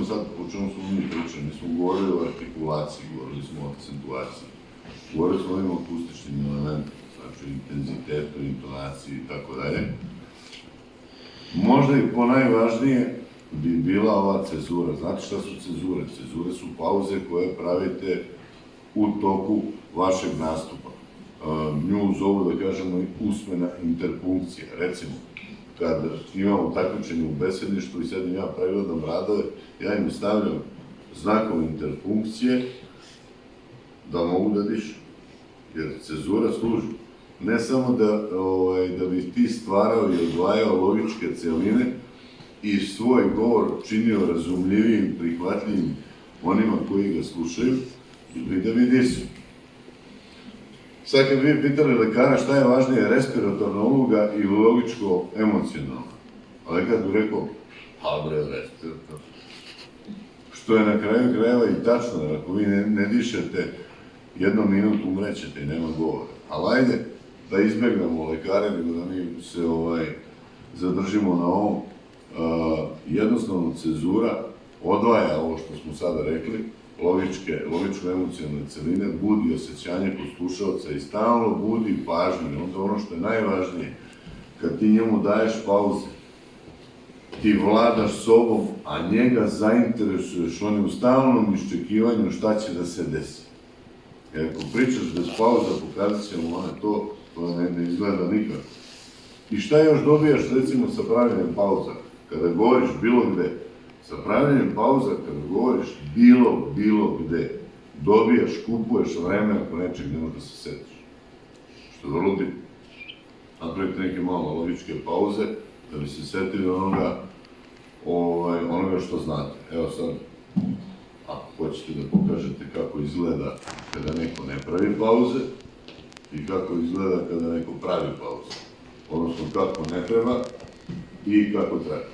sad o čemu smo mi pričali, mi smo govorili o artikulaciji, govorili smo o akcentuaciji, govorili smo o ovim akustičnim elementima, znači intenzitetu, intonaciji i tako dalje. Možda i ponajvažnije bi bila ova cezura. Znate šta su cezure? Cezure su pauze koje pravite u toku vašeg nastupa. Nju zovu, da kažemo, usmena interpunkcija. Recimo, kad imamo takmičenje u besedništvu i sedim ja pregledam radove, ja im stavljam znakove interpunkcije da mogu da dišem. Jer cezura služi ne samo da bi ti stvarao i odvajao logičke celine i svoj govor činio razumljivijim, prihvatljivim onima koji ga slušaju, ili da bi disao. Sad kad vi pitali lekara šta je važnije, respiratorna uloga ili logičko-emocionalna, a lekar bi rekao, pa bre, respiratorna. Što je na kraju krajeva i tačno, jer ako vi ne dišete, jednom minutu umrećete i nema govora. Ali ajde da izbegnemo lekare, nego da mi se zadržimo na ovom. Jednostavno, cezura odvaja ovo što smo sada rekli, logičko-emocionalne celine, budi osjećanje kod slušalca i stalno budi pažnju. I onda ono što je najvažnije, kad ti njemu daješ pauze, ti vladaš sobom, a njega zainteresuješ, on je u stalnom iščekivanju šta će da se desi. Jer ako pričaš bez pauza, pokazat ćemo to ne izgleda nikako. I šta još dobijaš, recimo, sa pravljenjem pauza? Kada govoriš bilo gde, sa pravljenjem pauza, kada govoriš bilo gde, dobijaš, kupuješ vreme ako nečeg nema da se setiš. Što je vrlo bitno. Napravite neke malo logičke pauze, da bi se setili onoga što znate. Evo sad, ako hoćete da pokažete kako izgleda kada neko ne pravi pauze i kako izgleda kada neko pravi pauze. Odnosno kako ne treba i kako treba.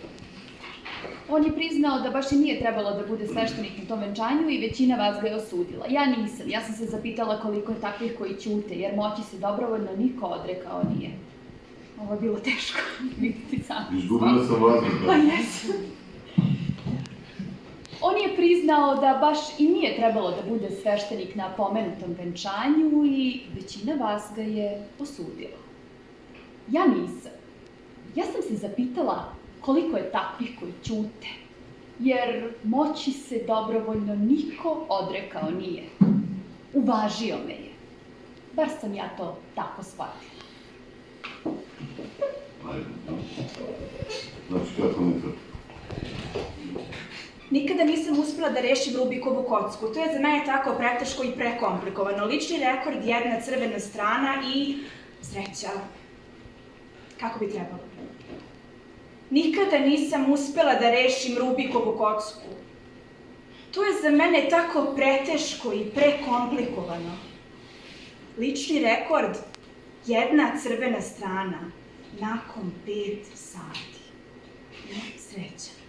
On je priznao da baš i nije trebalo da bude sveštenik na tom venčanju i većina vas ga je osudila. Ja nisam. Ja sam se zapitala koliko je takvih koji ćute, jer moći se dobrovoljno niko odrekao nije. Ovo je bilo teško, vidite sami. Izgubila sam vazduh. Pa jesam. On je priznao da baš i nije trebalo da bude sveštenik na pomenutom venčanju i većina vas ga je osudila. Ja nisam. Ja sam se zapitala koliko je takvih koji ćute, jer moći se dobrovoljno niko odrekao nije. Uvažio me je. Bar sam ja to tako shvatila. Ajde. Znači, kako ne treba? Nikada nisam uspela da rešim Rubikovu kocku. To je za mene tako preteško i prekomplikovano. Lični rekord, jedna crvena strana i sreća. Kako bi trebalo? Nikada nisam uspela da rešim Rubikovu kocku. To je za mene tako preteško i prekomplikovano. Lični rekord, jedna crvena strana, nakon 5 sati. Sreća.